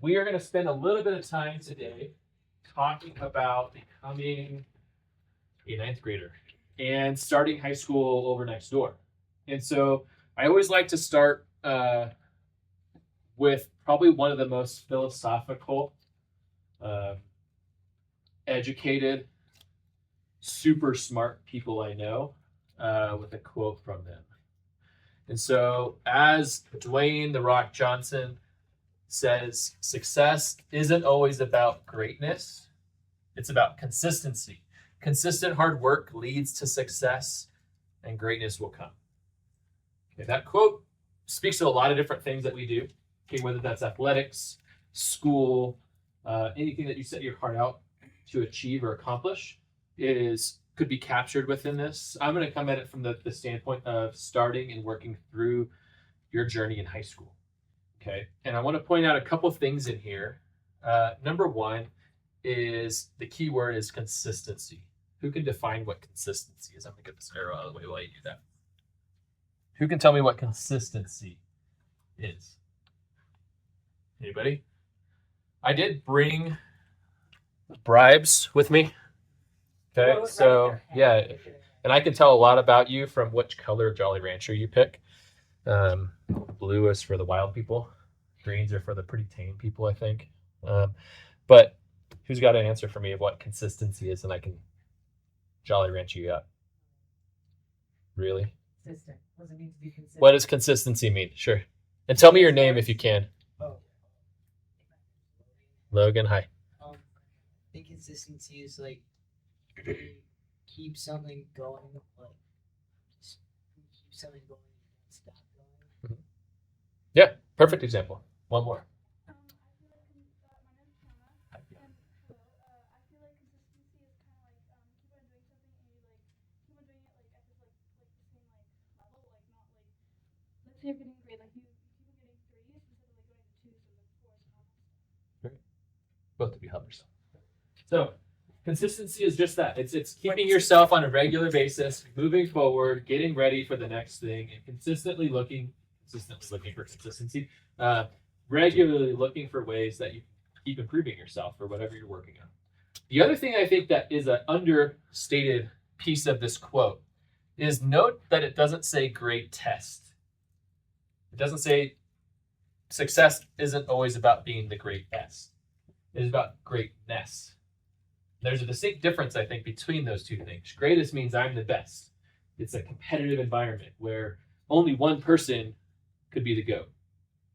we are going to spend a little bit of time today talking about becoming a ninth grader and starting high school over next door. And so I always like to start with probably one of the most philosophical, educated, super smart people I know with a quote from them. And so, as Dwayne "The Rock" Johnson says, success isn't always about greatness, it's about consistency. Consistent hard work leads to success, and greatness will come. Okay, that quote speaks to a lot of different things that we do, okay, whether that's athletics, school, anything that you set your heart out to achieve or accomplish could be captured within this. I'm going to come at it from the standpoint of starting and working through your journey in high school. Okay. And I want to point out a couple of things in here. Number one is the key word is consistency. Who can define what consistency is? I'm going to get this arrow out of the way while you do that. Who can tell me what consistency is? Anybody? I did bring bribes with me. Okay, so yeah, and I can tell a lot about you from which color Jolly Rancher you pick. Blue is for the wild people. Greens are for the pretty tame people, I think. But who's got an answer for me of what consistency is, and I can Jolly Rancher you up? Really? Consistent. What does it mean to be consistent? What does consistency mean? Sure. And tell me your name if you can. Oh. Logan, hi. I think consistency is like keep something going, like just keep something going and stop going. Yeah, perfect example. One more. Say you're getting a grade, like you getting 3s instead of like going to 2s and then 4s. Great. Both of you helpers. So consistency is just that. It's keeping yourself on a regular basis, moving forward, getting ready for the next thing, and consistently looking for consistency. Regularly looking for ways that you keep improving yourself or whatever you're working on. The other thing I think that is an understated piece of this quote is note that it doesn't say great test. It doesn't say success isn't always about being the great best. It is about greatness. There's a distinct difference, I think, between those two things. Greatest means I'm the best. It's a competitive environment where only one person could be the GOAT,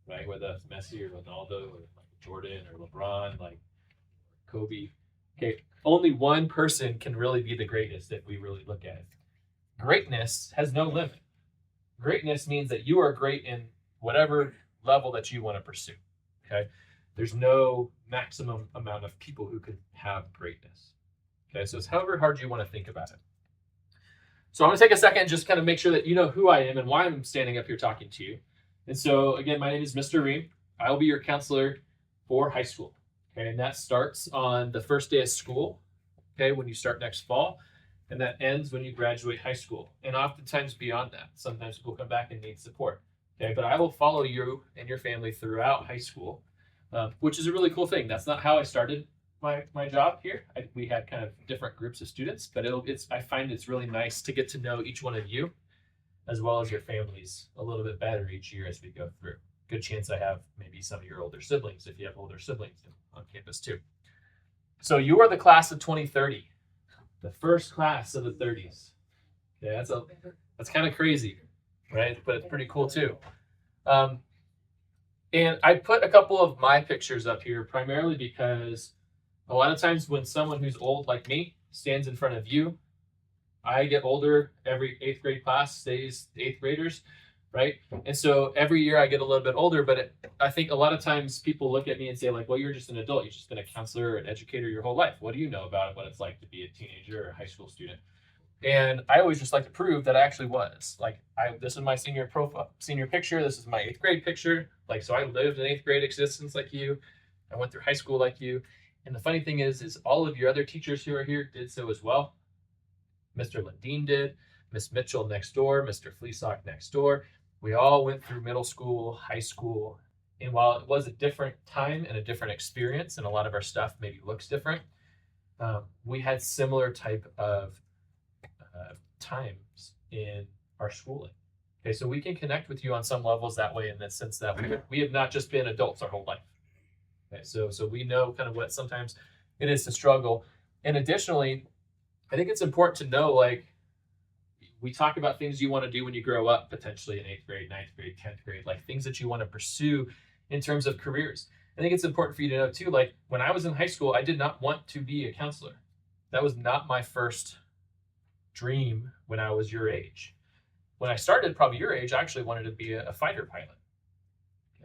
right? Whether that's Messi or Ronaldo or like Jordan or LeBron, like Kobe. Okay, only one person can really be the greatest if we really look at it. Greatness has no limit. Greatness means that you are great in whatever level that you want to pursue. Okay. There's no maximum amount of people who can have greatness. Okay. So it's however hard you want to think about it. So I'm going to take a second and just kind of make sure that you know who I am and why I'm standing up here talking to you. And so again, my name is Mr. Ream. I will be your counselor for high school. Okay. And that starts on the first day of school. Okay. When you start next fall. And that ends when you graduate high school. And oftentimes beyond that, sometimes people come back and need support. Okay, but I will follow you and your family throughout high school, which is a really cool thing. That's not how I started my job here. We had kind of different groups of students, but I find it's really nice to get to know each one of you as well as your families a little bit better each year as we go through. Good chance I have maybe some of your older siblings, if you have older siblings on campus too. So you are the class of 2030. The first class of the 30s. Yeah, that's kind of crazy, right? But it's pretty cool too. And I put a couple of my pictures up here primarily because a lot of times when someone who's old like me stands in front of you, I get older. Every 8th grade class stays 8th graders, right? And so every year I get a little bit older, but I think a lot of times people look at me and say like, well, you're just an adult. You've just been a counselor or an educator your whole life. What do you know about what it's like to be a teenager or a high school student? And I always just like to prove that I actually was. Like, this is my senior picture. This is my 8th grade picture. Like, so I lived an 8th grade existence like you. I went through high school like you. And the funny thing is all of your other teachers who are here did so as well. Mr. Lundeen did, Miss Mitchell next door, Mr. Fleesock next door. We all went through middle school, high school, And while it was a different time and a different experience, and a lot of our stuff maybe looks different, we had similar type of times in our schooling. Okay, so we can connect with you on some levels that way, in the sense that we have not just been adults our whole life. Okay, so we know kind of what sometimes it is to struggle. And additionally, I think it's important to know, like, we talk about things you want to do when you grow up, potentially in 8th grade, 9th grade, 10th grade, like things that you want to pursue in terms of careers. I think it's important for you to know too, like when I was in high school, I did not want to be a counselor. That was not my first dream when I was your age. When I started probably your age, I actually wanted to be a fighter pilot.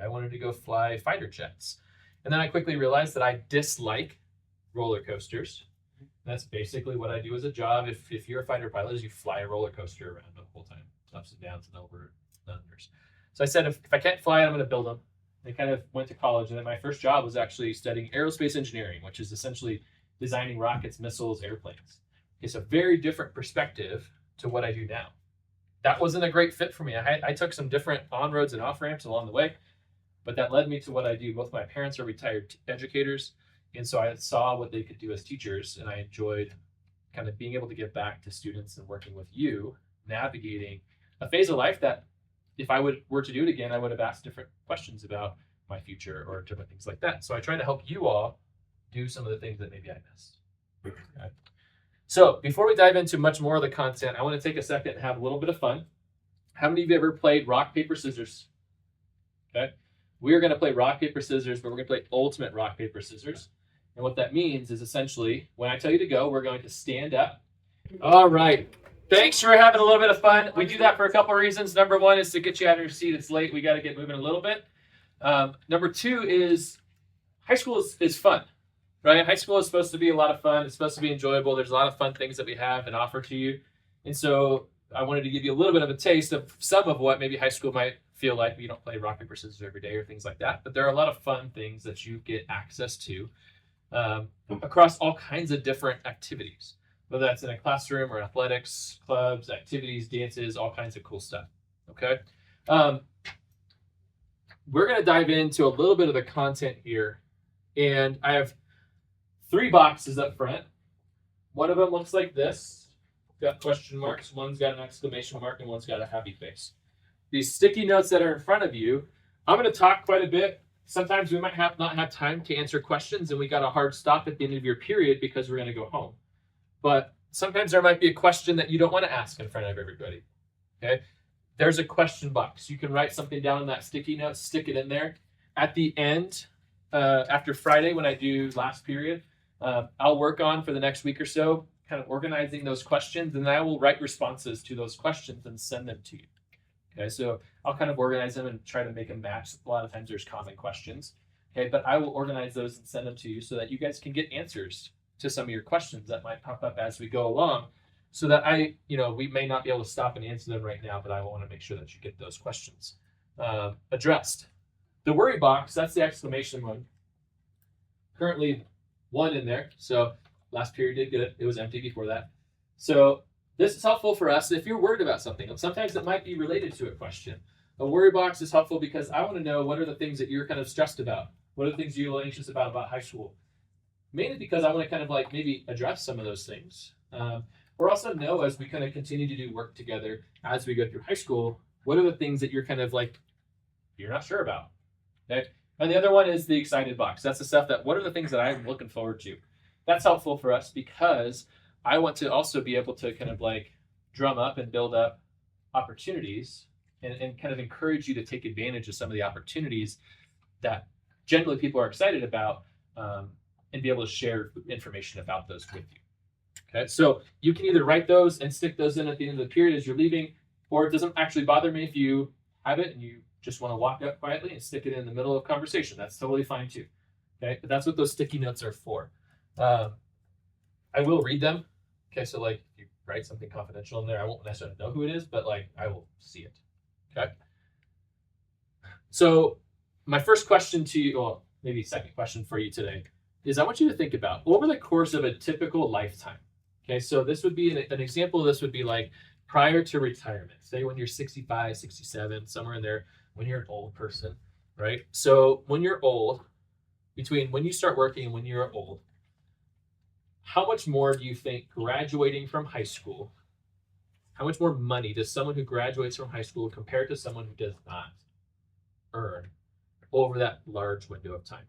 I wanted to go fly fighter jets. And then I quickly realized that I dislike roller coasters. That's basically what I do as a job. If you're a fighter pilot, is you fly a roller coaster around the whole time, ups and downs and over and unders. So I said, if I can't fly it, I'm going to build them. I kind of went to college, and then my first job was actually studying aerospace engineering, which is essentially designing rockets, missiles, airplanes. It's a very different perspective to what I do now. That wasn't a great fit for me. I took some different on-roads and off-ramps along the way, but that led me to what I do. Both my parents are retired educators, and so I saw what they could do as teachers, and I enjoyed kind of being able to give back to students and working with you, navigating a phase of life that if I were to do it again, I would have asked different questions about my future or different things like that. So I try to help you all do some of the things that maybe I missed. Okay. So before we dive into much more of the content, I want to take a second and have a little bit of fun. How many of you ever played rock, paper, scissors? Okay. We're going to play rock, paper, scissors, but we're going to play ultimate rock, paper, scissors. And what that means is essentially when I tell you to go, we're going to stand up. All right. Thanks for having a little bit of fun. We do that for a couple of reasons. Number one is to get you out of your seat. It's late. We got to get moving a little bit. Number two is high school is fun, right? High school is supposed to be a lot of fun. It's supposed to be enjoyable. There's a lot of fun things that we have and offer to you. And so I wanted to give you a little bit of a taste of some of what maybe high school might feel like. You don't play rock, paper, scissors every day or things like that. But there are a lot of fun things that you get access to across all kinds of different activities. Whether that's in a classroom or athletics, clubs, activities, dances, all kinds of cool stuff. Okay. We're going to dive into a little bit of the content here. And I have 3 boxes up front. One of them looks like this. Got question marks. One's got an exclamation mark and one's got a happy face. These sticky notes that are in front of you, I'm going to talk quite a bit. Sometimes we might not have time to answer questions, and we got a hard stop at the end of your period because we're going to go home. But sometimes there might be a question that you don't want to ask in front of everybody. Okay. There's a question box. You can write something down on that sticky note, stick it in there. At the end, after Friday, when I do last period, I'll work on for the next week or so, kind of organizing those questions, and I will write responses to those questions and send them to you. Okay. So I'll kind of organize them and try to make them match. A lot of times there's common questions. Okay. But I will organize those and send them to you so that you guys can get answers to some of your questions that might pop up as we go along, so that we may not be able to stop and answer them right now, but I want to make sure that you get those questions addressed. The worry box, that's the exclamation one. Currently 1 in there. So last period did good. It was empty before that. So this is helpful for us if you're worried about something. Sometimes it might be related to a question. A worry box is helpful because I want to know what are the things that you're kind of stressed about. What are the things you're anxious about high school? Mainly because I want to kind of like maybe address some of those things. Or also know as we kind of continue to do work together as we go through high school, what are the things that you're kind of like, you're not sure about. Okay. And the other one is the excited box. That's the stuff that, what are the things that I'm looking forward to? That's helpful for us because I want to also be able to kind of like drum up and build up opportunities and kind of encourage you to take advantage of some of the opportunities that generally people are excited about. And be able to share information about those with you. Okay, so you can either write those and stick those in at the end of the period as you're leaving, or it doesn't actually bother me if you have it and you just want to walk up quietly and stick it in the middle of conversation. That's totally fine too. Okay, but that's what those sticky notes are for. I will read them. Okay, so like if you write something confidential in there, I won't necessarily know who it is, but like I will see it. Okay. So my first question to you, well, maybe second question for you today, is I want you to think about over the course of a typical lifetime. Okay, so this would be an example of this would be like prior to retirement. Say when you're 65, 67, somewhere in there, when you're an old person. right? So when you're old, between when you start working and when you're old, how much more do you think graduating from high school, how much more money does someone who graduates from high school compared to someone who does not earn over that large window of time?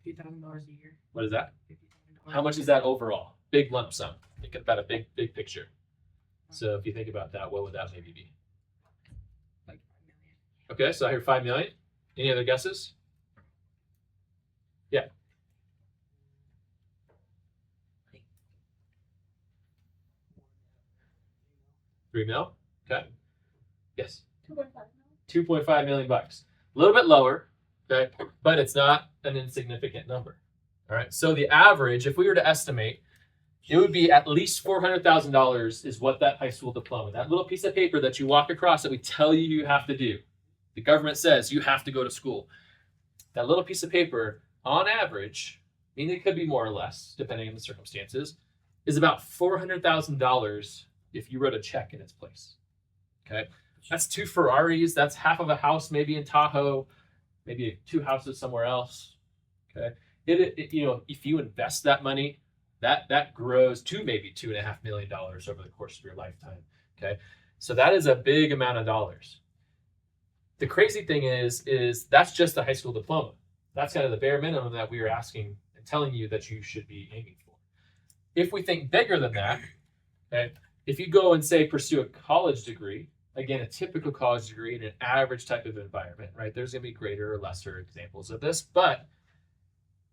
$50,000 a year. What is that? $50,000 How much is that overall? Big lump sum. Think about a big picture. So if you think about that, what would that maybe be? Like $5 million. Okay, so I hear 5 million. Any other guesses? Yeah. Like, 3 mil? Okay. Yes. 2.5 now. 2.5 million bucks. A little bit lower, okay, but it's not an insignificant number. All right. So the average, if we were to estimate, it would be at least $400,000 is what that high school diploma, that little piece of paper that you walk across that we tell you you have to do. The government says you have to go to school. That little piece of paper, on average, meaning it could be more or less, depending on the circumstances, is about $400,000 if you wrote a check in its place. Okay. That's 2 Ferraris. That's half of a house, maybe in Tahoe, maybe 2 houses somewhere else. Okay. If you invest that money, that grows to maybe $2.5 million over the course of your lifetime. Okay. So that is a big amount of dollars. The crazy thing is that's just a high school diploma. That's kind of the bare minimum that we are asking and telling you that you should be aiming for. If we think bigger than that, okay, if you go and say pursue a college degree, again, a typical college degree in an average type of environment, right? There's going to be greater or lesser examples of this, but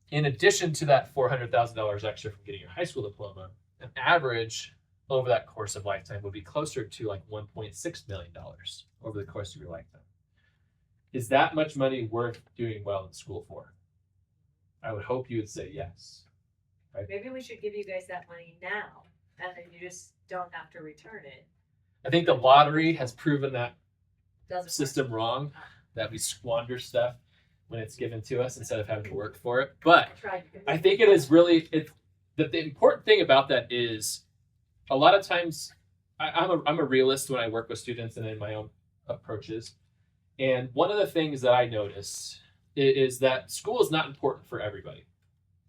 in addition to that $400,000 extra from getting your high school diploma, an average over that course of lifetime would be closer to like $1.6 million over the course of your lifetime. Is that much money worth doing well in school for? I would hope you would say yes. Right? Maybe we should give you guys that money now, and then you just don't have to return it. I think the lottery has proven that Doesn't system work. wrong, that we squander stuff when it's given to us instead of having to work for it. But Tried to I think it is really the important thing about that is a lot of times I'm a realist when I work with students and in my own approaches. And one of the things that I notice is that school is not important for everybody,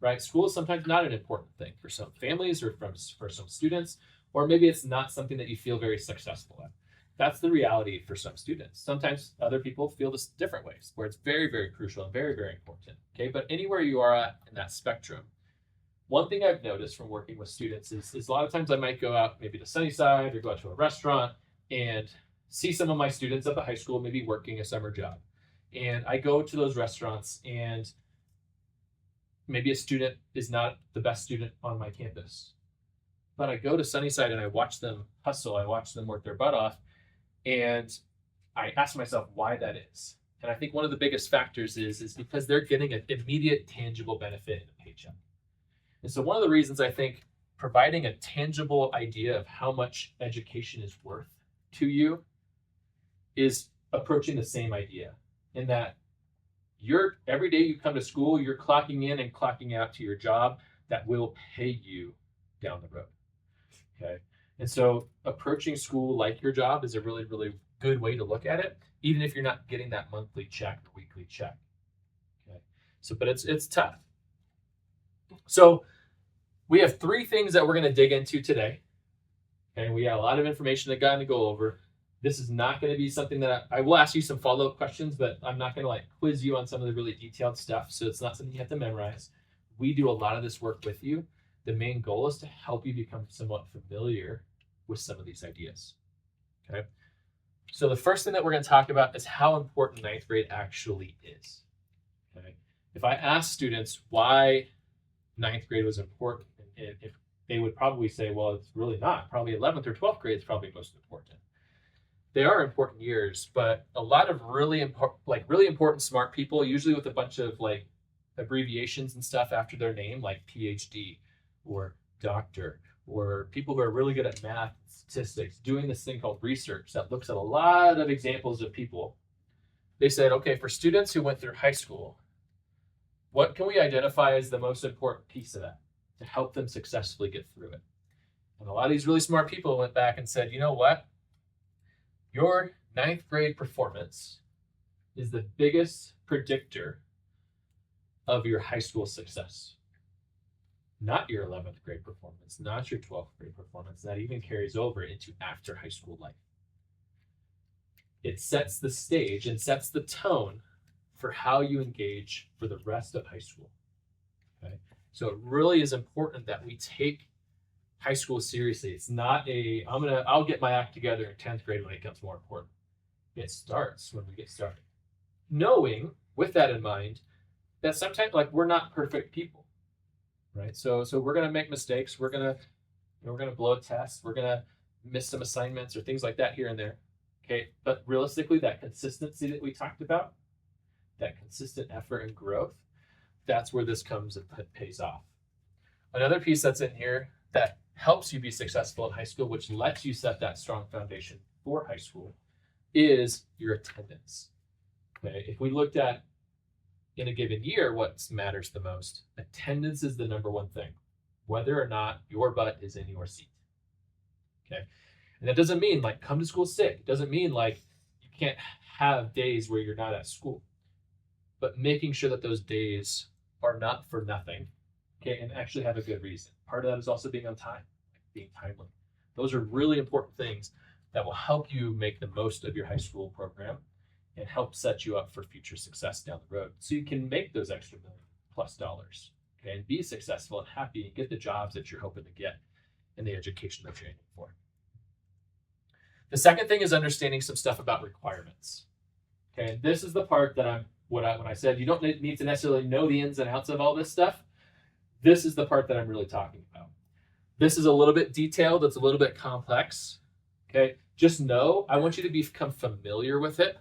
right? School is sometimes not an important thing for some families or for some students, or maybe it's not something that you feel very successful at. That's the reality for some students. Sometimes other people feel this different ways, where it's very, very crucial and very, very important. Okay, but anywhere you are at in that spectrum, one thing I've noticed from working with students is a lot of times I might go out maybe to Sunnyside or go out to a restaurant and see some of my students at the high school maybe working a summer job. And I go to those restaurants and maybe a student is not the best student on my campus. But I go to Sunnyside and I watch them hustle, I watch them work their butt off, and I ask myself why that is. And I think one of the biggest factors is because they're getting an immediate tangible benefit in a paycheck. And so one of the reasons I think providing a tangible idea of how much education is worth to you is approaching the same idea, in that every day you come to school, you're clocking in and clocking out to your job that will pay you down the road. Okay. And so approaching school like your job is a really, really good way to look at it, even if you're not getting that monthly check or weekly check. Okay. So, but it's tough. So we have 3 things that we're going to dig into today. Okay. We got a lot of information that got to go over. This is not going to be something that I will ask you some follow-up questions, but I'm not going to like quiz you on some of the really detailed stuff. So it's not something you have to memorize. We do a lot of this work with you. The main goal is to help you become somewhat familiar with some of these ideas. Okay. So the first thing that we're going to talk about is how important 9th grade actually is. Okay. If I ask students why 9th grade was important, and if they would probably say, well, it's really not. Probably 11th or 12th grade is probably most important. They are important years, but a lot of really important smart people, usually with a bunch of like abbreviations and stuff after their name, like PhD or doctor, or people who are really good at math, statistics, doing this thing called research that looks at a lot of examples of people. They said, okay, for students who went through high school, what can we identify as the most important piece of that to help them successfully get through it? And a lot of these really smart people went back and said, you know what? Your 9th grade performance is the biggest predictor of your high school success. Not your 11th grade performance, not your 12th grade performance. That even carries over into after high school life. It sets the stage and sets the tone for how you engage for the rest of high school. Okay? So it really is important that we take high school seriously. It's not I'll get my act together in 10th grade when it becomes more important. It starts when we get started. Knowing, with that in mind, that sometimes we're not perfect people, right? So we're gonna make mistakes. We're gonna blow a test. We're gonna miss some assignments or things like that here and there. Okay, but realistically, that consistency that we talked about, that consistent effort and growth, that's where this comes and pays off. Another piece that's in here that helps you be successful in high school, which lets you set that strong foundation for high school, is your attendance. Okay, if we looked at in a given year what matters the most, attendance is the number one thing, whether or not your butt is in your seat. Okay, and that doesn't mean come to school sick. It doesn't mean you can't have days where you're not at school, but making sure that those days are not for nothing, okay, and actually have a good reason. Part of that is also being on time, being timely. Those are really important things that will help you make the most of your high school program and help set you up for future success down the road, so you can make those extra $1,000,000+, okay, and be successful and happy and get the jobs that you're hoping to get and the education that you're aiming for. The second thing is understanding some stuff about requirements. Okay, and this is the part that when I said you don't need to necessarily know the ins and outs of all this stuff, this is the part that I'm really talking about. This is a little bit detailed, it's a little bit complex. Okay, just know I want you to become familiar with it.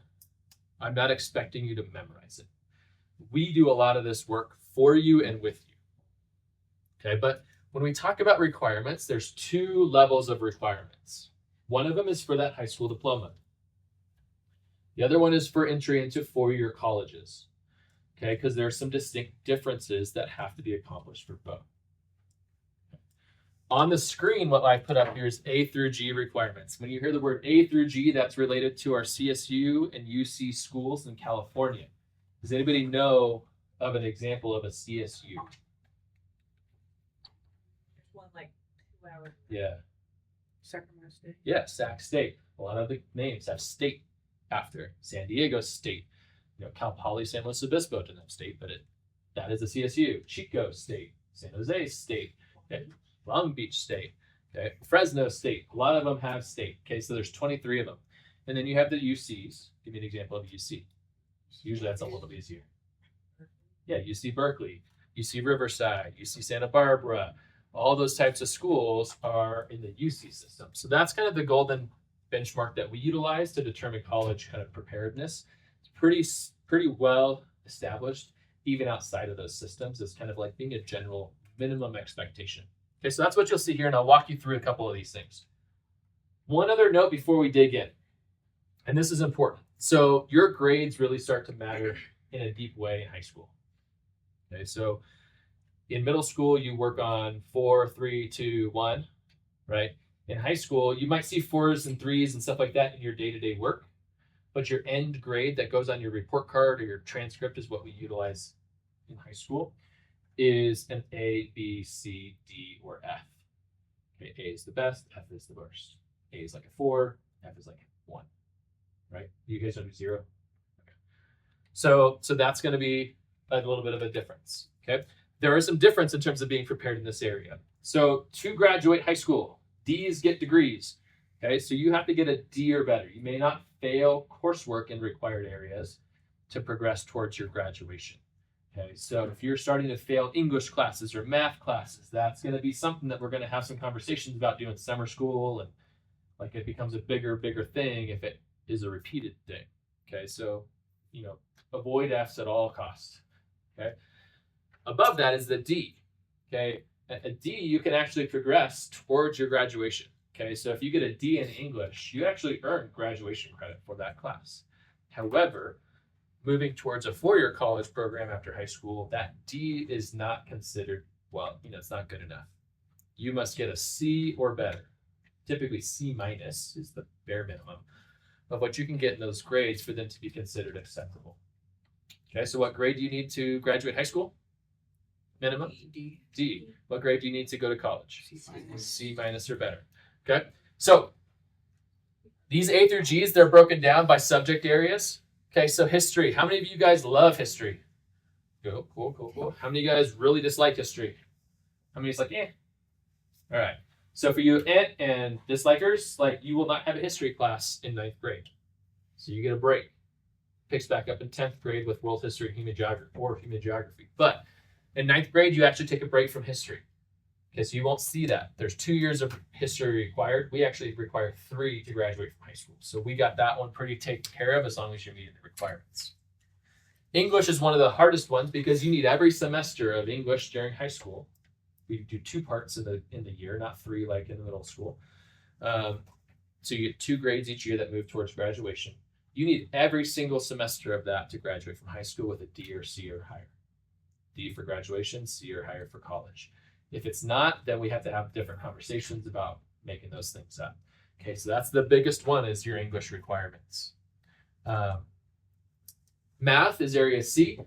I'm not expecting you to memorize it. We do a lot of this work for you and with you. Okay, but when we talk about requirements, there's 2 levels of requirements. One of them is for that high school diploma. The other one is for entry into 4-year colleges. Okay, because there are some distinct differences that have to be accomplished for both. On the screen, what I put up here is A through G requirements. When you hear the word A through G, that's related to our CSU and UC schools in California. Does anybody know of an example of a CSU? There's one 2 hours. Yeah. Sacramento State. Yeah, Sac State. A lot of the names have state after. San Diego State. Cal Poly San Luis Obispo doesn't have state, but that is a CSU. Chico State. San Jose State. Okay. Long Beach State. Okay. Fresno State. A lot of them have state. Okay, so there's 23 of them. And then you have the UCs. Give me an example of a UC. Usually that's a little easier. Yeah, UC Berkeley, UC Riverside, UC Santa Barbara. All those types of schools are in the UC system. So that's kind of the golden benchmark that we utilize to determine college kind of preparedness. It's pretty well established, even outside of those systems. It's kind of like being a general minimum expectation. Okay, so that's what you'll see here, and I'll walk you through a couple of these things. One other note before we dig in, and this is important. So your grades really start to matter in a deep way in high school. Okay, so in middle school, you work on 4, 3, 2, 1, right? In high school, you might see 4s and 3s and stuff like that in your day-to-day work, but your end grade that goes on your report card or your transcript is what we utilize in high school, is an A, B, C, D, or F. Okay, A is the best, F is the worst. A is like a 4, F is like 1, right? You guys don't do 0? Okay. So that's going to be a little bit of a difference, okay? There is some difference in terms of being prepared in this area. So to graduate high school, D's get degrees, okay? So you have to get a D or better. You may not fail coursework in required areas to progress towards your graduation. Okay, so if you're starting to fail English classes or math classes, that's going to be something that we're going to have some conversations about doing summer school, and it becomes a bigger thing if it is a repeated thing. Okay, so avoid F's at all costs. Okay, above that is the D. Okay, a D you can actually progress towards your graduation. Okay, so if you get a D in English, you actually earn graduation credit for that class. However, moving towards a 4-year college program after high school, that D is not considered, it's not good enough. You must get a C or better. Typically C- is the bare minimum of what you can get in those grades for them to be considered acceptable. Okay, so what grade do you need to graduate high school? Minimum? D. What grade do you need to go to college? C minus or better. Okay, so these A through G's, they're broken down by subject areas. Okay, so history. How many of you guys love history? Cool. How many of you guys really dislike history? How many is like, eh? All right. So for you and dislikers, like you will not have a history class in 9th grade. So you get a break. Picks back up in 10th grade with world history and human geography. But in 9th grade, you actually take a break from history. Okay, so you won't see that. There's 2 years of history required. We actually require 3 to graduate from high school. So we got that one pretty taken care of as long as you're meeting the requirements. English is one of the hardest ones because you need every semester of English during high school. We do 2 parts in the year, not 3 like in the middle school. So you get 2 grades each year that move towards graduation. You need every single semester of that to graduate from high school with a D or C or higher. D for graduation, C or higher for college. If it's not, then we have to have different conversations about making those things up. Okay, so that's the biggest one is your English requirements. Math is area C.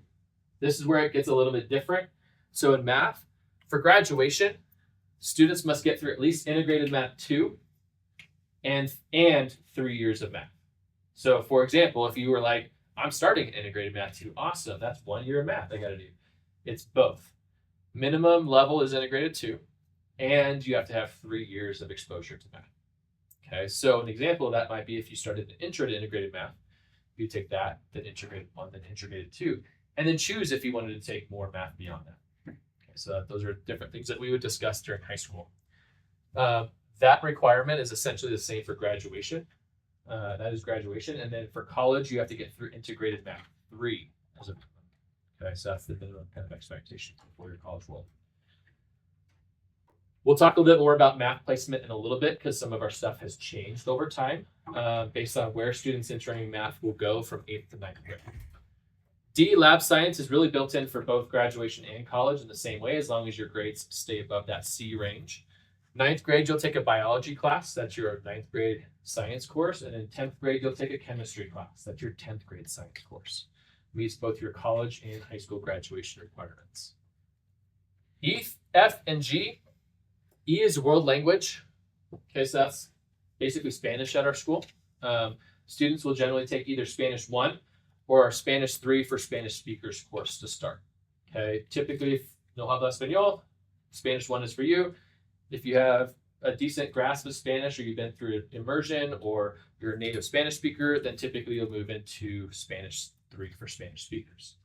This is where it gets a little bit different. So in math, for graduation, students must get through at least integrated math 2 and 3 years of math. So for example, if you were like, I'm starting integrated math 2, awesome, that's 1 year of math I gotta do. It's both. Minimum level is integrated 2, and you have to have 3 years of exposure to math. Okay, so an example of that might be if you started an intro to integrated math, you take that, then integrated 1, then integrated 2, and then choose if you wanted to take more math beyond that. Okay, so those are different things that we would discuss during high school. That requirement is essentially the same for graduation. That is graduation, and then for college, you have to get through integrated math 3 as a minimum. Okay, so that's the minimum kind of expectation for your college world. We'll talk a little bit more about math placement in a little bit because some of our stuff has changed over time based on where students entering math will go from 8th to 9th grade. D, lab science is really built in for both graduation and college in the same way as long as your grades stay above that C range. 9th grade, you'll take a biology class. That's your 9th grade science course. And in 10th grade, you'll take a chemistry class. That's your 10th grade science course. Meets both your college and high school graduation requirements. E, F, and G. E is world language. Okay, so that's basically Spanish at our school. Students will generally take either Spanish 1 or our Spanish 3 for Spanish speakers course to start. Okay, typically, if no habla español, Spanish 1 is for you. If you have a decent grasp of Spanish or you've been through immersion or you're a native Spanish speaker, then typically you'll move into Spanish 3 for Spanish speakers.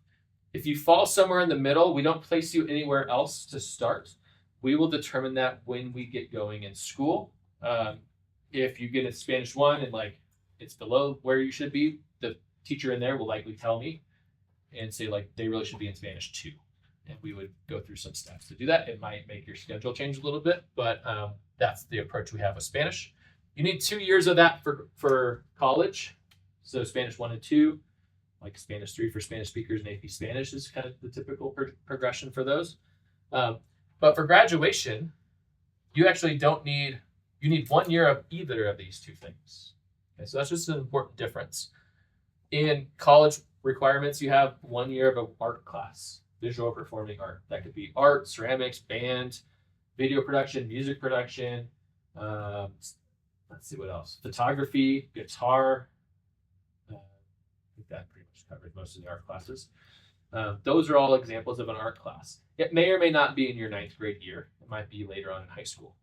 If you fall somewhere in the middle, we don't place you anywhere else to start. We will determine that when we get going in school. If you get a Spanish 1 and like it's below where you should be, the teacher in there will likely tell me and say like they really should be in Spanish 2. And we would go through some steps to do that. It might make your schedule change a little bit, but that's the approach we have with Spanish. You need 2 years of that for college. So Spanish 1 and 2, like Spanish 3 for Spanish speakers and AP Spanish is kind of the typical progression for those. But for graduation, you actually you need 1 year of either of these 2 things. Okay, so that's just an important difference. In college requirements, you have 1 year of an art class, visual performing art. That could be art, ceramics, band, video production, music production. Let's see what else. Photography, guitar. I think that pretty much covers most of the art classes. Those are all examples of an art class. It may or may not be in your 9th grade year. It might be later on in high school.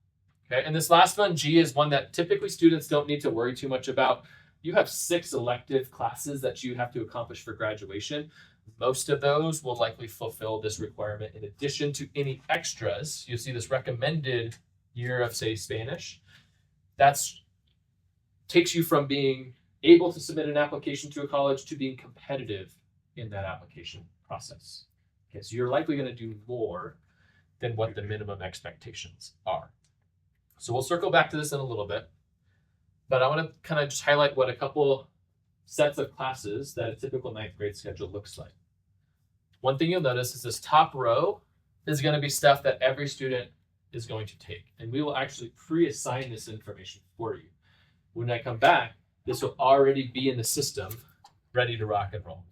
Okay, and this last one, G, is one that typically students don't need to worry too much about. You have 6 elective classes that you have to accomplish for graduation. Most of those will likely fulfill this requirement in addition to any extras. You'll see this recommended year of, say, Spanish. That's takes you from being able to submit an application to a college to being competitive in that application process. Okay, so you're likely going to do more than what the minimum expectations are. So we'll circle back to this in a little bit, but I want to kind of just highlight what a couple sets of classes that a typical 9th grade schedule looks like. One thing you'll notice is this top row is going to be stuff that every student is going to take, and we will actually pre-assign this information for you. When I come back, this will already be in the system, ready to rock and roll.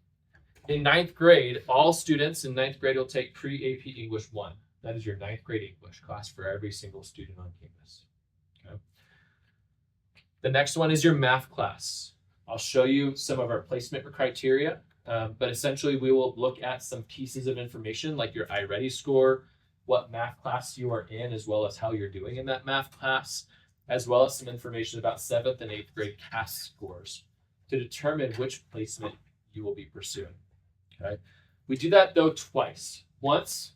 In ninth grade, all students in ninth grade will take pre-AP English 1. That is your ninth grade English class for every single student on campus. Okay. The next one is your math class. I'll show you some of our placement criteria, but essentially we will look at some pieces of information like your iReady score, what math class you are in, as well as how you're doing in that math class, as well as some information about 7th and 8th grade CAS scores to determine which placement you will be pursuing. Okay. We do that though twice. Once,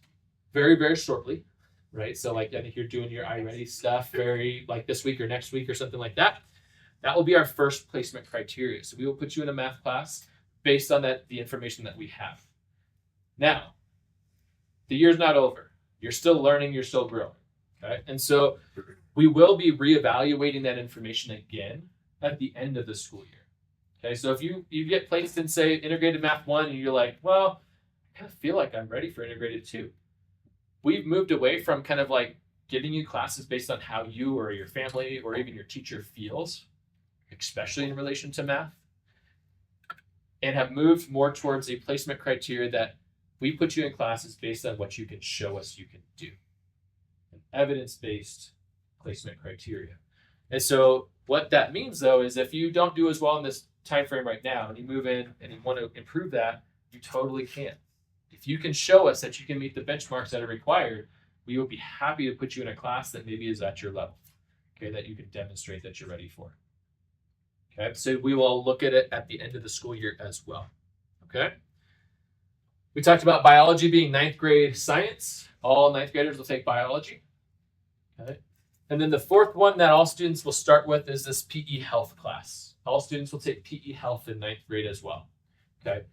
very, very shortly, right? So like I think you're doing your iReady stuff very like this week or next week or something like that. That will be our first placement criteria. So we will put you in a math class based on the information that we have. Now, the year's not over. You're still learning, you're still growing. Okay. And so we will be reevaluating that information again at the end of the school year. Okay, so if you get placed in, say, integrated math 1 and you're like, well, I kind of feel like I'm ready for integrated 2. We've moved away from kind of like giving you classes based on how you or your family or even your teacher feels, especially in relation to math, and have moved more towards a placement criteria that we put you in classes based on what you can show us you can do. An evidence-based placement criteria. And so what that means though is if you don't do as well in this time frame right now and you move in and you want to improve that, you totally can. If you can show us that you can meet the benchmarks that are required, we will be happy to put you in a class that maybe is at your level, okay, that you can demonstrate that you're ready for. Okay, so we will look at it at the end of the school year as well. Okay. We talked about biology being ninth grade science. All ninth graders will take biology. Okay. And then the fourth one that all students will start with is this PE health class. All students will take PE health in ninth grade as well. Okay.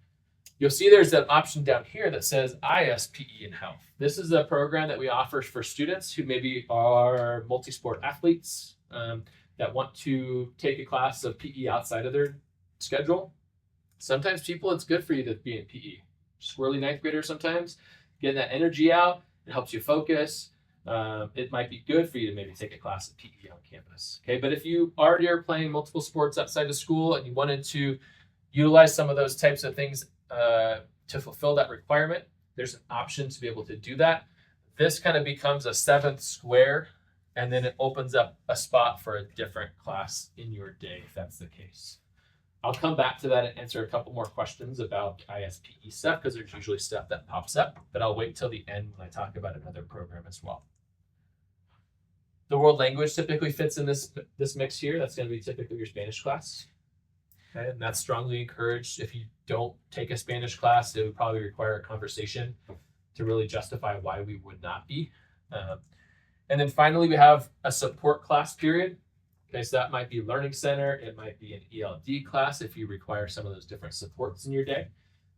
You'll see there's that option down here that says ISPE in health. This is a program that we offer for students who maybe are multi-sport athletes that want to take a class of PE outside of their schedule. Sometimes people, it's good for you to be in PE. Squirrely ninth graders sometimes, getting that energy out, it helps you focus. It might be good for you to maybe take a class of PE on campus. Okay, but if you already are playing multiple sports outside of school and you wanted to utilize some of those types of things to fulfill that requirement, there's an option to be able to do that. This kind of becomes a 7th square, and then it opens up a spot for a different class in your day if that's the case. I'll come back to that and answer a couple more questions about ISPE stuff because there's usually stuff that pops up, but I'll wait till the end when I talk about another program as well. The world language typically fits in this mix here. That's going to be typically your Spanish class. Okay, and that's strongly encouraged. If you don't take a Spanish class, it would probably require a conversation to really justify why we would not be. And then finally, we have a support class period. Okay, so that might be Learning Center. It might be an ELD class if you require some of those different supports in your day.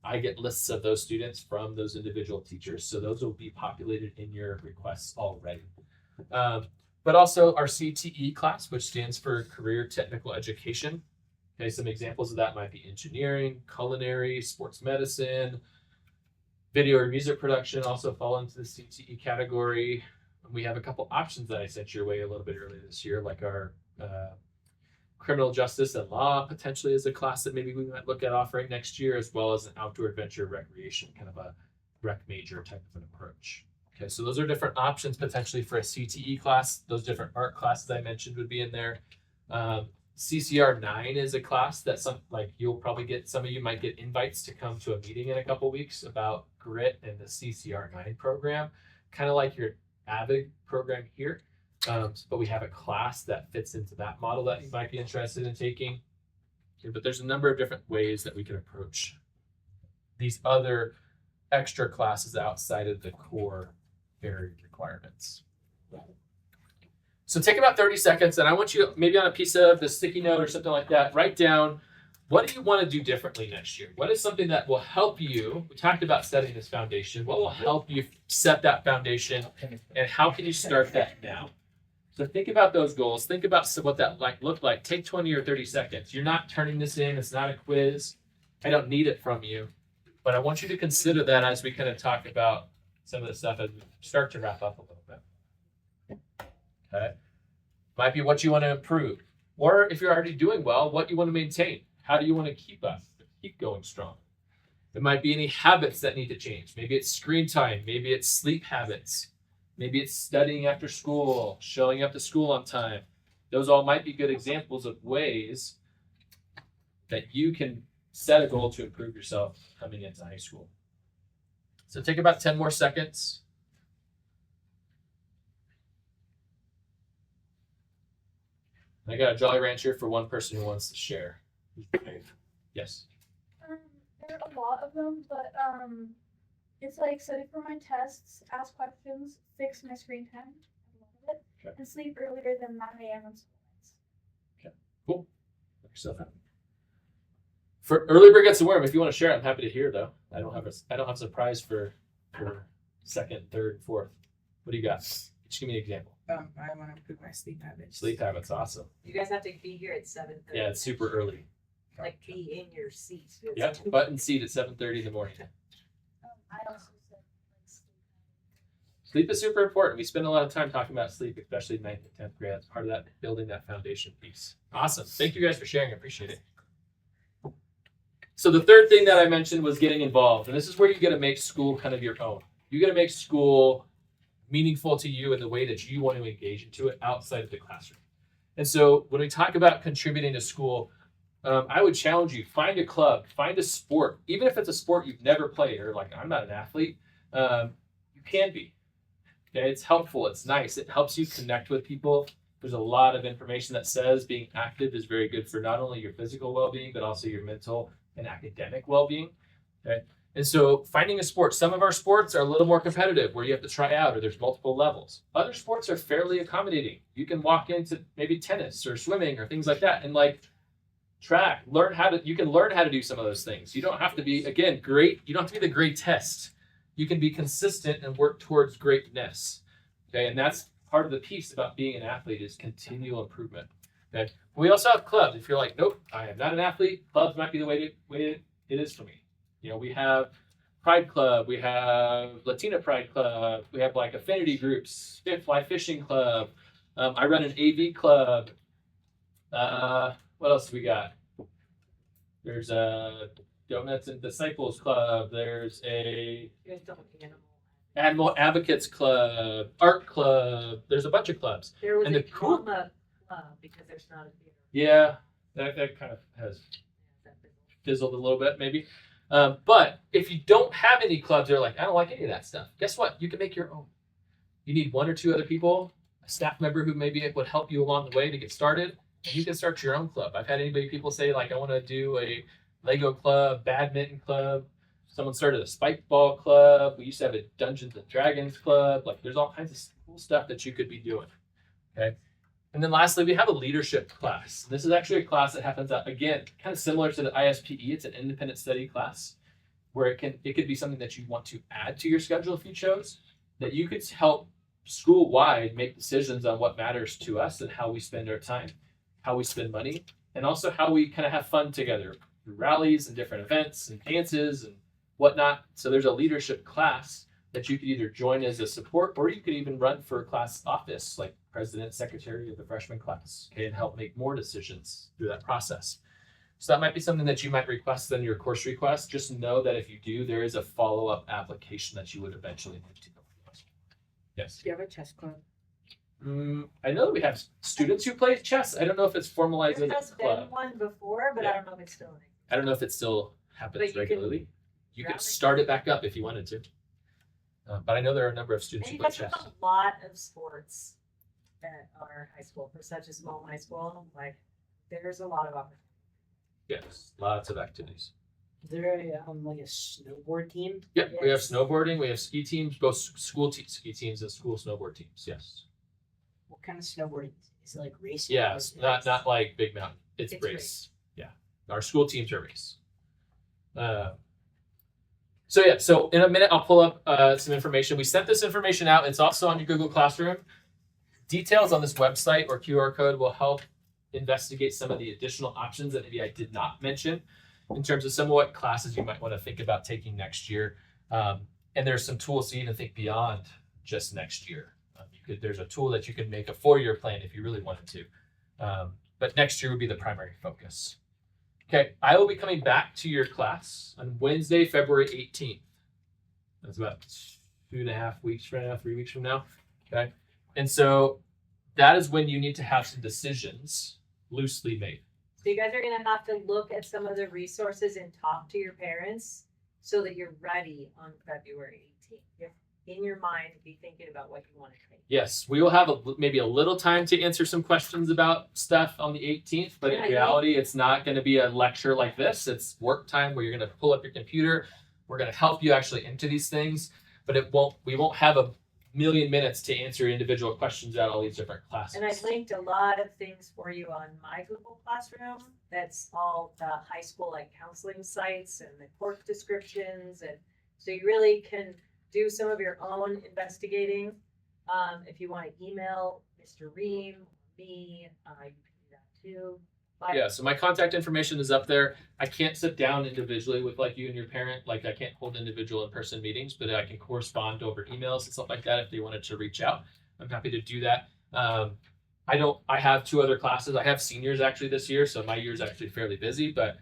I get lists of those students from those individual teachers. So those will be populated in your requests already. But also our CTE class, which stands for Career Technical Education. Okay, some examples of that might be engineering, culinary, sports medicine, video or music production also fall into the CTE category. We have a couple options that I sent your way a little bit earlier this year, like our criminal justice and law potentially is a class that maybe we might look at offering next year, as well as an outdoor adventure recreation, kind of a rec major type of an approach. Okay, so those are different options potentially for a CTE class. Those different art classes I mentioned would be in there. CCR 9 is a class that you'll probably get, some of you might get invites to come to a meeting in a couple weeks about grit and the CCR 9 program, kind of like your AVIG program here. But we have a class that fits into that model that you might be interested in taking. Okay, but there's a number of different ways that we can approach these other extra classes outside of the core area requirements. So take about 30 seconds, and I want you, maybe on a piece of the sticky note or something like that, write down, what do you want to do differently next year? What is something that will help you? We talked about setting this foundation. What will help you set that foundation, and how can you start that now? So think about those goals. Think about what that might look like. Take 20 or 30 seconds. You're not turning this in. It's not a quiz. I don't need it from you. But I want you to consider that as we kind of talk about some of the stuff as we start to wrap up a little bit. Okay. Might be what you want to improve. Or if you're already doing well, what you want to maintain. How do you want to keep going strong? There might be any habits that need to change. Maybe it's screen time. Maybe it's sleep habits. Maybe it's studying after school, showing up to school on time. Those all might be good examples of ways that you can set a goal to improve yourself coming into high school. So take about 10 more seconds. I got a Jolly Rancher for one person who wants to share. Yes. There are a lot of them, but it's like study for my tests, ask questions, fix my screen time, a lot of it, Okay. and sleep earlier than 9 a.m. on school nights. Cool. Make yourself happy. For early bird gets a worm. If you want to share it, I'm happy to hear though. I don't have a surprise for second, third, fourth. What do you got? Just give me an example. I want to improve my sleep habits. Sleep habits, awesome. You guys have to be here at 7:30. Yeah, it's super early. Like be in your seat. It's Yep, too- button seat at 7:30 in the morning. I also said like sleep. Sleep is super important. We spend a lot of time talking about sleep, especially 9th and 10th grade. That's part of that building that foundation piece. Awesome. Thank you guys for sharing. I appreciate it. So the third thing that I mentioned was getting involved. And this is where you got to make school kind of your own. You got to make school meaningful to you in the way that you want to engage into it outside of the classroom. And so when we talk about contributing to school, I would challenge you, find a club, find a sport, even if it's a sport you've never played or like, I'm not an athlete, you can be. Okay, it's helpful, it's nice, it helps you connect with people. There's a lot of information that says being active is very good for not only your physical well-being, but also your mental and academic well-being. Okay, and so finding a sport, some of our sports are a little more competitive where you have to try out or there's multiple levels. Other sports are fairly accommodating. You can walk into maybe tennis or swimming or things like that and like track, you can learn how to do some of those things. You don't have to be, again, great. You don't have to be the great test. You can be consistent and work towards greatness. Okay, and that's part of the piece about being an athlete is continual improvement. Okay, we also have clubs. If you're like, nope, I am not an athlete, clubs might be the way it is for me. You know, we have Pride Club, we have Latina Pride Club, we have like affinity groups, Fly Fishing Club. I run an AV club. What else do we got? There's a Donuts and Disciples Club. There's a You guys don't Animal Advocates Club, Art Club. There's a bunch of clubs. There was And a the cool- drama club because there's not a theater. Yeah, that kind of has That big. fizzled a little bit maybe. But if you don't have any clubs, they're like, I don't like any of that stuff. Guess what? You can make your own. You need one or two other people, a staff member who maybe would help you along the way to get started. And you can start your own club. I've had people say like, I want to do a Lego club, badminton club. Someone started a spike ball club. We used to have a Dungeons and Dragons club. Like there's all kinds of cool stuff that you could be doing. Okay. And then lastly, we have a leadership class. This is actually a class that happens out, again, kind of similar to the ISPE. It's an independent study class where it could be something that you want to add to your schedule if you chose, that you could help school-wide make decisions on what matters to us and how we spend our time, how we spend money, and also how we kind of have fun together through rallies and different events and dances and whatnot. So there's a leadership class that you could either join as a support or you could even run for a class office like president, secretary of the freshman class, okay, and help make more decisions through that process. So that might be something that you might request in your course request. Just know that if you do, there is a follow-up application that you would eventually need to go through. Yes. Do you have a chess club? I know that we have students who play chess. I don't know if it's formalized There as has a been club. one before, but Yeah. I don't know if it's still in. I don't know if it still happens But you can regularly. You could rally. start it back up if you wanted to. But I know there are a number of students And who you play guys chess. have a lot of sports at our high school for such a small high school. Like, there's a lot of opportunity. Yes, lots of activities. Is there like a snowboard team? Yep, we have Yes. snowboarding, we have ski teams, both school ski teams and school snowboard teams. Yes. What kind of snowboarding? Is it like racing? Yeah, or it's is it not like big mountain. It's It's race. race. Yeah, our school teams are race. So in a minute I'll pull up some information. We sent this information out. It's also on your Google Classroom. Details on this website or QR code will help investigate some of the additional options that maybe I did not mention in terms of some of what classes you might want to think about taking next year. And there's some tools to even think beyond just next year. There's a tool that you can make a 4-year plan if you really wanted to. but next year would be the primary focus. Okay, I will be coming back to your class on Wednesday, February 18th. That's about 2.5 weeks from now, 3 weeks from now. Okay, and so that is when you need to have some decisions loosely made. So you guys are gonna have to look at some of the resources and talk to your parents so that you're ready on February 18th. You're in your mind, be thinking about what you want to take. Yes, we will have maybe a little time to answer some questions about stuff on the 18th, but in Yeah, reality, it's not going to be a lecture like this. It's work time where you're going to pull up your computer. We're going to help you actually into these things, but we won't have a million minutes to answer individual questions about all these different classes. And I've linked a lot of things for you on my Google Classroom. That's all the high school like counseling sites and the course descriptions, and so you really can do some of your own investigating. If you want to email Mr. Ream, me, you can do that too. But Yeah, so my contact information is up there. I can't sit down individually with like you and your parent. Like I can't hold individual in-person meetings, but I can correspond over emails and stuff like that if they wanted to reach out. I'm happy to do that. I have 2 other classes. I have seniors actually this year, so my year is actually fairly busy, but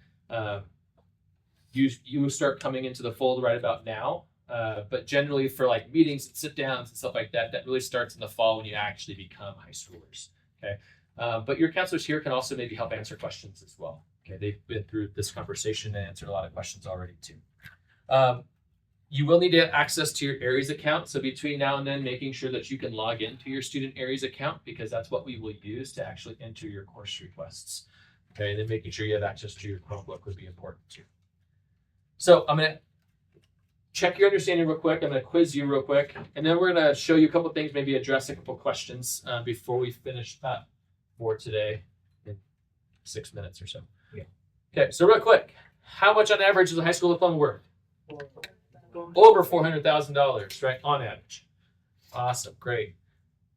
you start coming into the fold right about now. But generally for like meetings and sit downs and stuff like that, that really starts in the fall when you actually become high schoolers. Okay. But your counselors here can also maybe help answer questions as well. Okay. They've been through this conversation and answered a lot of questions already too. You will need to have access to your Aries account. So between now and then, making sure that you can log into your student Aries account, because that's what we will use to actually enter your course requests. Okay. And then making sure you have access to your Chromebook would be important too. So I'm going to check your understanding real quick. I'm going to quiz you real quick, and then we're going to show you a couple things, maybe address a couple questions before we finish that for today in 6 minutes or so. Yeah. Okay, so real quick, how much on average is a high school diploma worth? Over $400,000, right, on average. Awesome, great.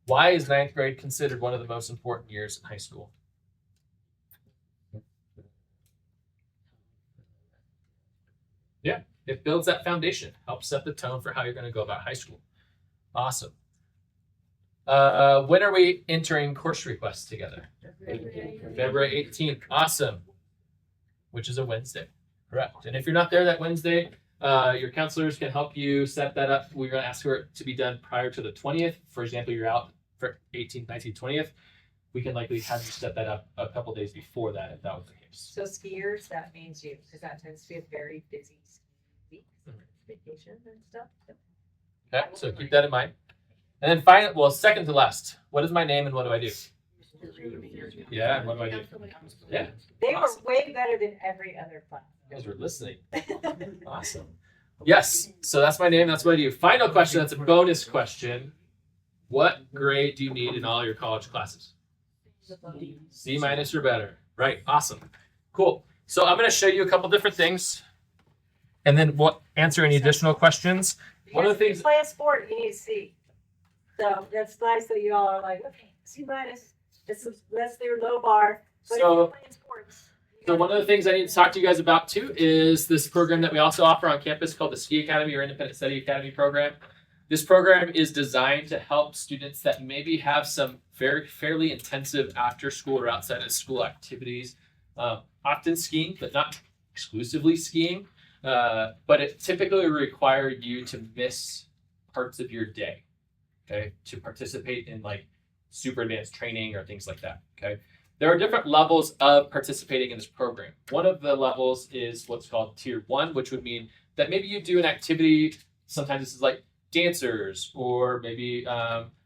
Why is 9th grade considered one of the most important years in high school? Yeah. It builds that foundation, helps set the tone for how you're going to go about high school. Awesome. When are we entering course requests together? February 18th. Awesome. Which is a Wednesday. Correct. And if you're not there that Wednesday, your counselors can help you set that up. We're going to ask for it to be done prior to the 20th. For example, you're out for 18th, 19th, 20th. We can likely have you set that up a couple days before that if that was the case. so skiers, that means you, because that tends to be a very busy week, vacation and stuff. Okay, so keep that in mind. And then finally, well, second to last, what is my name and what do I do? Yeah, and what do I do? Yeah, They Awesome. were way better than every other class. you guys were listening. Awesome. Yes, so that's my name. That's what I do. Final question. That's a bonus question. What grade do you need in all your college classes? C- or better. Right. Awesome. Cool. So I'm going to show you a couple different things, and then we'll answer any additional questions. One of the If you things. play a sport, you need to see. So that's nice that you all are like, okay, C-. That's their low bar. But So- if you're playing sports, you So gotta- one of the things I need to talk to you guys about too is this program that we also offer on campus called the Ski Academy or Independent Study Academy program. This program is designed to help students that maybe have some fairly intensive after school or outside of school activities, often skiing, but not exclusively skiing. But it typically require you to miss parts of your day, okay, to participate in like super advanced training or things like that, okay? There are different levels of participating in this program. One of the levels is what's called Tier 1, which would mean that maybe you do an activity, sometimes this is like dancers, or maybe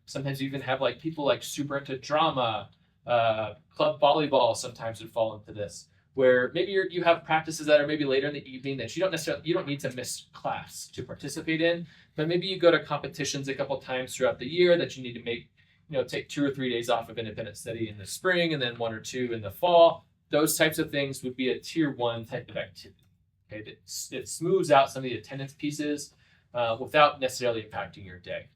sometimes you even have like people like super into drama, club volleyball sometimes would fall into this, where maybe you have practices that are maybe later in the evening that you don't need to miss class to participate in, but maybe you go to competitions a couple times throughout the year that you need to make, take 2 or 3 days off of independent study in the spring and then 1 or 2 in the fall. Those types of things would be a Tier 1 type of activity. Okay, it smooths out some of the attendance pieces without necessarily impacting your day.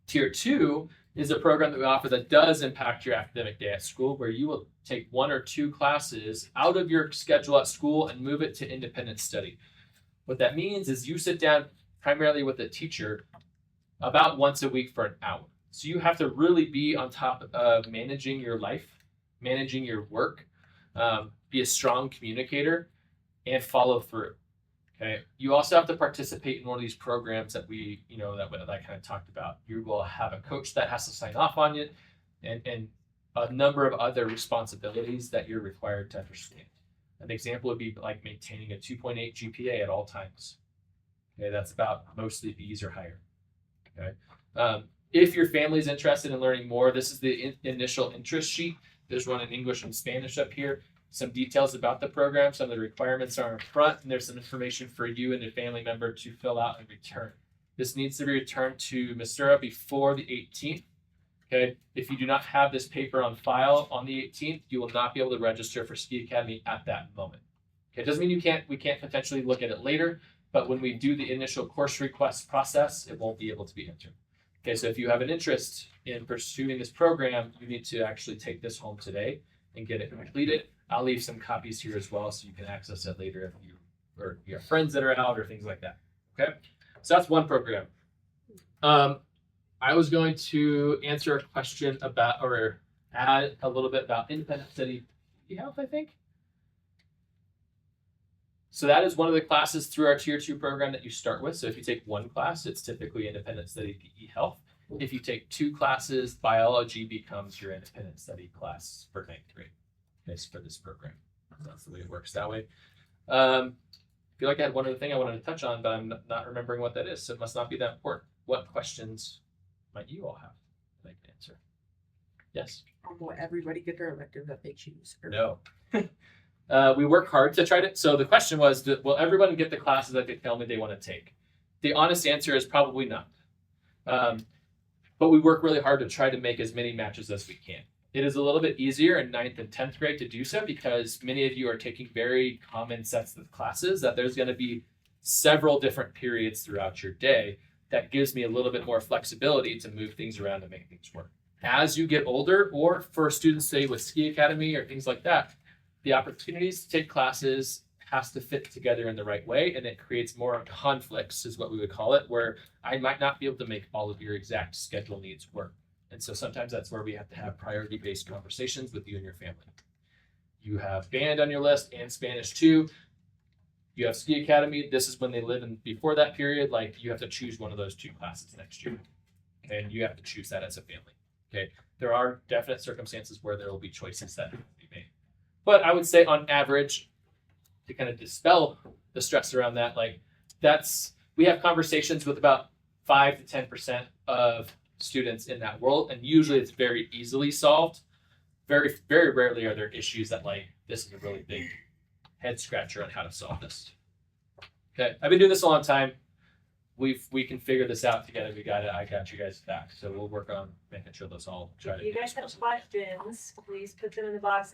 Tier 2 is a program that we offer that does impact your academic day at school, where you will take 1 or 2 classes out of your schedule at school and move it to independent study. What that means is you sit down primarily with a teacher about once a week for an hour. So you have to really be on top of managing your life managing your work, be a strong communicator, and follow through. Okay. You also have to participate in one of these programs that that I kind of talked about. You will have a coach that has to sign off on it, and a number of other responsibilities that you're required to understand. An example would be like maintaining a 2.8 GPA at all times. Okay, that's about mostly B's or higher. Okay. If your family is interested in learning more, this is the initial interest sheet. There's one in English and Spanish up here. Some details about the program. Some of the requirements are in front, and there's some information for you and a family member to fill out and return. This needs to be returned to Missouri before the 18th. Okay. If you do not have this paper on file on the 18th, you will not be able to register for Ski Academy at that moment. Okay. It doesn't mean we can't potentially look at it later, but when we do the initial course request process, it won't be able to be entered. Okay. So if you have an interest in pursuing this program, you need to actually take this home today and get it completed. I'll leave some copies here as well so you can access it later if you have friends that are out or things like that. Okay. So that's one program. I was going to answer a question about or add a little bit about independent study health, I think. So that is one of the classes through our tier 2 program that you start with. So if you take one class, it's typically independent study PE health. If you take 2 classes, biology becomes your independent study class for 9th grade. Okay, for this program. That's the way it works that way. I feel like I had one other thing I wanted to touch on, but I'm not remembering what that is. So it must not be that important. What questions might you all have that I can answer? Yes. Will everybody get their elective that they choose? Or No. We work hard to try to. So the question was, will everyone get the classes that they tell me they want to take? The honest answer is probably not. But we work really hard to try to make as many matches as we can. It is a little bit easier in 9th and 10th grade to do so because many of you are taking very common sets of classes that there's going to be several different periods throughout your day. That gives me a little bit more flexibility to move things around and make things work. As you get older, or for students, say with Ski Academy or things like that, the opportunities to take classes has to fit together in the right way, and it creates more conflicts, is what we would call it, where I might not be able to make all of your exact schedule needs work. And so sometimes that's where we have to have priority-based conversations with you and your family. You have band on your list and Spanish too. You have Ski Academy. This is when they live in before that period. Like you have to choose one of those 2 classes next year. Okay, and you have to choose that as a family. Okay, there are definite circumstances where there will be choices that have to be made. But I would say on average, to kind of dispel the stress around that, we have conversations with about 5 to 10% of students in that world, and usually it's very easily solved. Very, very rarely are there issues that this is a really big head scratcher on how to solve this. Okay, I've been doing this a long time. We can figure this out together. I got you guys back. So we'll work on making sure those all try to. If you guys have questions, please put them in the box